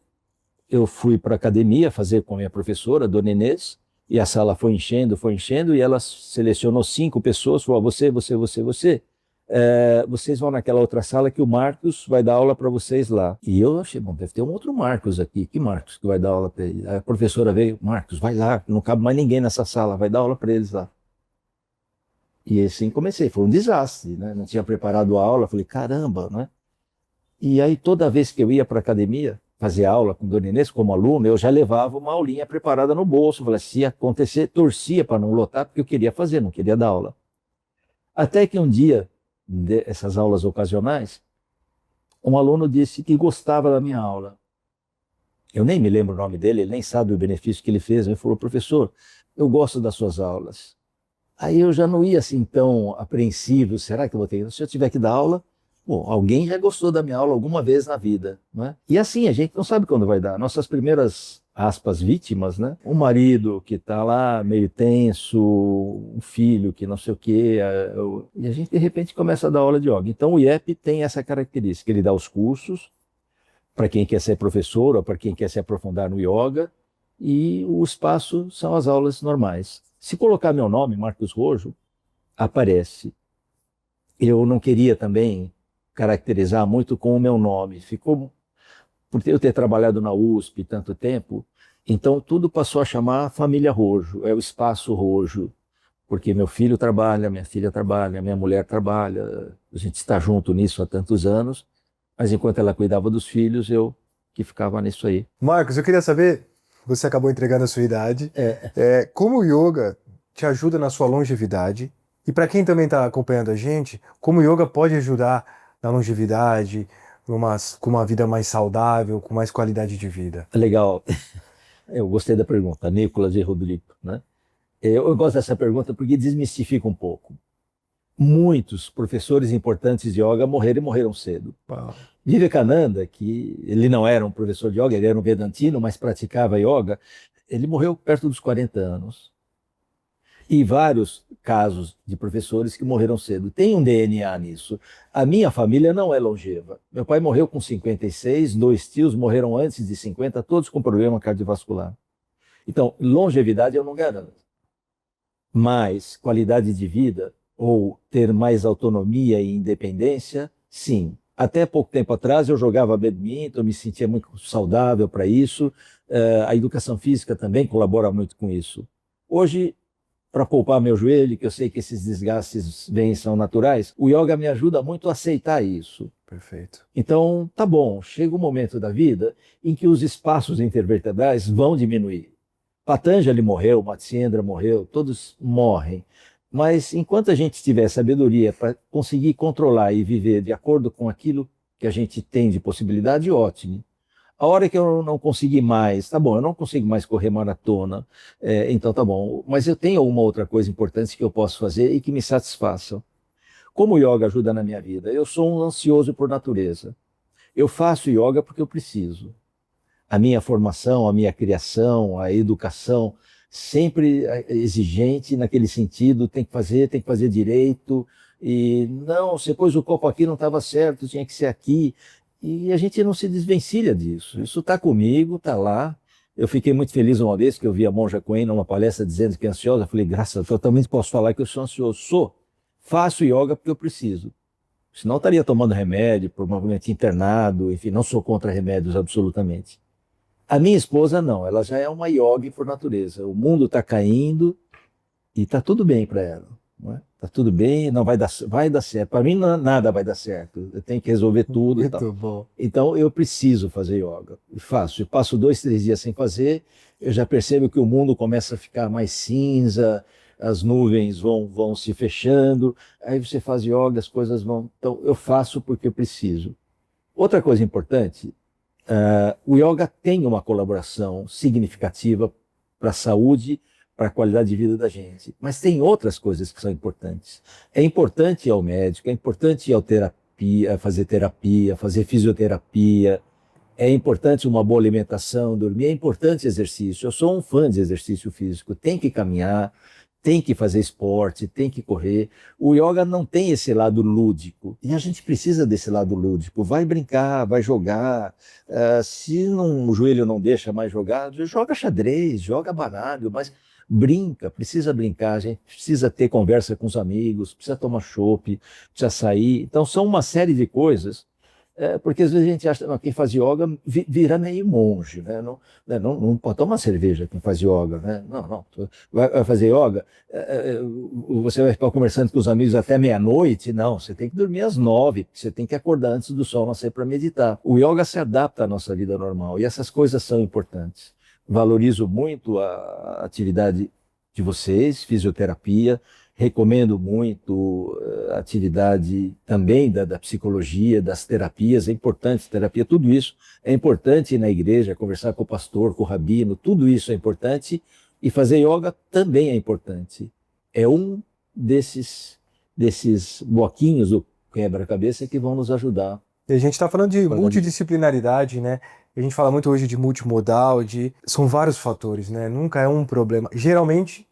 eu fui para a academia fazer com a minha professora, Dona Inês, e a sala foi enchendo, e ela selecionou 5 pessoas, falou, você. Vocês vão naquela outra sala que o Marcos vai dar aula para vocês lá. E eu achei, bom, deve ter um outro Marcos aqui. Que Marcos que vai dar aula para ele? A professora veio, Marcos, vai lá, não cabe mais ninguém nessa sala, vai dar aula para eles lá. E assim comecei, foi um desastre, né? Não tinha preparado a aula, falei, caramba, né? E aí toda vez que eu ia para a academia, fazer aula com Dona Inês como aluno, eu já levava uma aulinha preparada no bolso. Falei, se acontecer, torcia para não lotar, porque eu queria fazer, não queria dar aula. Até que um dia, dessas aulas ocasionais, um aluno disse que gostava da minha aula. Eu nem me lembro o nome dele, ele nem sabe o benefício que ele fez. Ele falou, professor, eu gosto das suas aulas. Aí eu já não ia assim tão apreensivo, será que eu vou ter? Se eu tiver que dar aula, bom, alguém já gostou da minha aula alguma vez na vida, não é? E assim, a gente não sabe quando vai dar. Nossas primeiras, aspas, vítimas, né? Um marido que está lá meio tenso, um filho que não sei o quê, e a gente de repente começa a dar aula de yoga. Então o IEP tem essa característica, ele dá os cursos para quem quer ser professor ou para quem quer se aprofundar no yoga, e o espaço são as aulas normais. Se colocar meu nome, Marcos Rojo, aparece. eu não queria também caracterizar muito com o meu nome. Ficou, por eu ter trabalhado na USP tanto tempo, então tudo passou a chamar Família Rojo, é o Espaço Rojo, porque meu filho trabalha, minha filha trabalha, minha mulher trabalha, a gente está junto nisso há tantos anos, mas enquanto ela cuidava dos filhos, eu que ficava nisso aí. Marcos, eu queria saber, você acabou entregando a sua idade, como o yoga te ajuda na sua longevidade e para quem também está acompanhando a gente, como o yoga pode ajudar na longevidade, com uma vida mais saudável, com mais qualidade de vida. Legal, eu gostei da pergunta, Nicolas e Rodrigo, né? Eu gosto dessa pergunta porque desmistifica um pouco. Muitos professores importantes de yoga morreram e morreram cedo. Uau. Vivekananda, que ele não era um professor de yoga, ele era um vedantino, mas praticava yoga, ele morreu perto dos 40 anos. E vários casos de professores que morreram cedo. Tem um DNA nisso. A minha família não é longeva. Meu pai morreu com 56, 2 tios morreram antes de 50, todos com problema cardiovascular. Então, longevidade eu não garanto. Mas qualidade de vida, ou ter mais autonomia e independência, sim. Até pouco tempo atrás eu jogava badminton, me sentia muito saudável para isso. A educação física também colabora muito com isso. Hoje, para poupar meu joelho, que eu sei que esses desgastes vêm são naturais, o yoga me ajuda muito a aceitar isso. Perfeito. Então, tá bom, chega um momento da vida em que os espaços intervertebrais vão diminuir. Patanjali morreu, Matsyendra morreu, todos morrem. Mas enquanto a gente tiver sabedoria para conseguir controlar e viver de acordo com aquilo que a gente tem de possibilidade, ótimo. A hora que eu não conseguir mais, tá bom, eu não consigo mais correr maratona, então tá bom. Mas eu tenho uma outra coisa importante que eu posso fazer e que me satisfaça. Como o yoga ajuda na minha vida? Eu sou um ansioso por natureza. Eu faço yoga porque eu preciso. A minha formação, a minha criação, a educação, sempre exigente naquele sentido, tem que fazer direito, e não, você pôs o copo aqui, não estava certo, tinha que ser aqui, e a gente não se desvencilha disso. Isso está comigo, está lá. Eu fiquei muito feliz uma vez que eu vi a Monja Coen numa palestra dizendo que é ansiosa, eu falei, graças a Deus, eu também posso falar que eu sou ansioso. Faço yoga porque eu preciso. Senão eu estaria tomando remédio, provavelmente internado, enfim, não sou contra remédios absolutamente. A minha esposa não, ela já é uma yogi por natureza. O mundo está caindo e está tudo bem para ela. Está tudo bem, não vai dar certo. Para mim nada vai dar certo. Eu tenho que resolver tudo e tal. Muito bom. Então eu preciso fazer yoga. E faço. Eu passo 2, 3 dias sem fazer, eu já percebo que o mundo começa a ficar mais cinza, as nuvens vão se fechando, aí você faz yoga, as coisas vão... Então eu faço porque eu preciso. Outra coisa importante, o yoga tem uma colaboração significativa para a saúde, para a qualidade de vida da gente. Mas tem outras coisas que são importantes. É importante ir ao médico, é importante ir ao fazer terapia, fazer fisioterapia, é importante uma boa alimentação, dormir, é importante exercício. Eu sou um fã de exercício físico, tem que caminhar, tem que fazer esporte, tem que correr. O yoga não tem esse lado lúdico. E a gente precisa desse lado lúdico. Vai brincar, vai jogar. Se o joelho não deixa mais jogar, joga xadrez, joga baralho, mas brinca, precisa brincar. A gente precisa ter conversa com os amigos, precisa tomar chopp, precisa sair. Então são uma série de coisas. Porque às vezes a gente acha que quem faz yoga vira meio monge, né? Não pode tomar cerveja quem faz yoga, né? Não. Vai fazer yoga, você vai ficar conversando com os amigos até meia-noite? Não, você tem que dormir às 9, você tem que acordar antes do sol nascer para meditar. O yoga se adapta à nossa vida normal e essas coisas são importantes. Valorizo muito a atividade de vocês, fisioterapia. Recomendo muito a atividade também da psicologia, das terapias, é importante terapia, tudo isso é importante ir na igreja, conversar com o pastor, com o rabino, tudo isso é importante e fazer yoga também é importante. É um desses bloquinhos do quebra-cabeça que vão nos ajudar. E a gente está falando de multidisciplinaridade, né? A gente fala muito hoje de multimodal, são vários fatores, né? Nunca é um problema. Geralmente,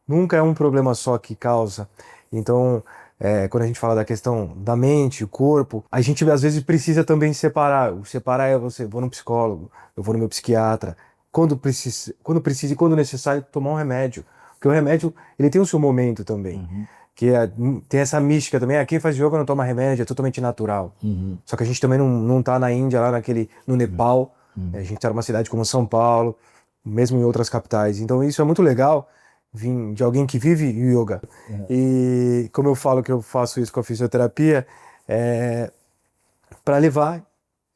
nunca é um problema só que causa. Então, quando a gente fala da questão da mente, o corpo, a gente às vezes precisa também separar. O separar é você, vou no psicólogo, eu vou no meu psiquiatra, quando precisa e quando necessário tomar um remédio. Porque o remédio, ele tem o seu momento também. Uhum. tem essa mística também. Quem faz yoga não toma remédio, é totalmente natural. Só que a gente também não tá na Índia, lá no Nepal. A gente tá numa cidade como São Paulo, mesmo em outras capitais. Então isso é muito legal, vir de alguém que vive yoga. E como eu falo que eu faço isso com a fisioterapia, para levar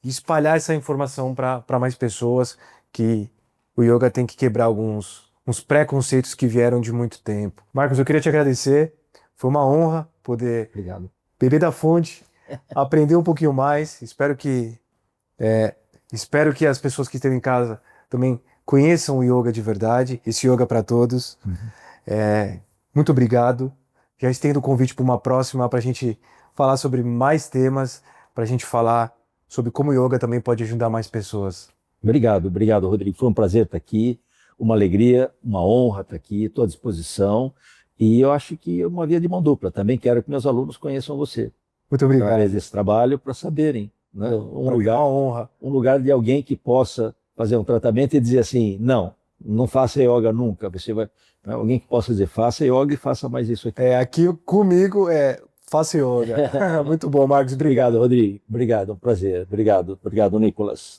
e espalhar essa informação para mais pessoas, que o yoga tem que quebrar uns preconceitos que vieram de muito tempo. Marcos, eu queria te agradecer. Foi uma honra poder Obrigado. beber da fonte, aprender um pouquinho mais. Espero que as pessoas que estão em casa também conheçam o yoga de verdade, esse yoga para todos. Muito obrigado. Já estendo o convite para uma próxima, para a gente falar sobre mais temas, para a gente falar sobre como o yoga também pode ajudar mais pessoas. Obrigado, Rodrigo. Foi um prazer estar aqui, uma alegria, uma honra estar aqui, estou à disposição. E eu acho que é uma via de mão dupla. Também quero que meus alunos conheçam você. Muito obrigado. Através desse trabalho, para saberem, né? Uma honra. Um lugar de alguém que possa fazer um tratamento e dizer assim, não faça yoga nunca. Você vai, né? Alguém que possa dizer, faça yoga e faça mais isso aqui. Aqui comigo faça yoga. Muito bom, Marcos. Obrigado, Rodrigo. Obrigado, um prazer. Obrigado, Nicolas.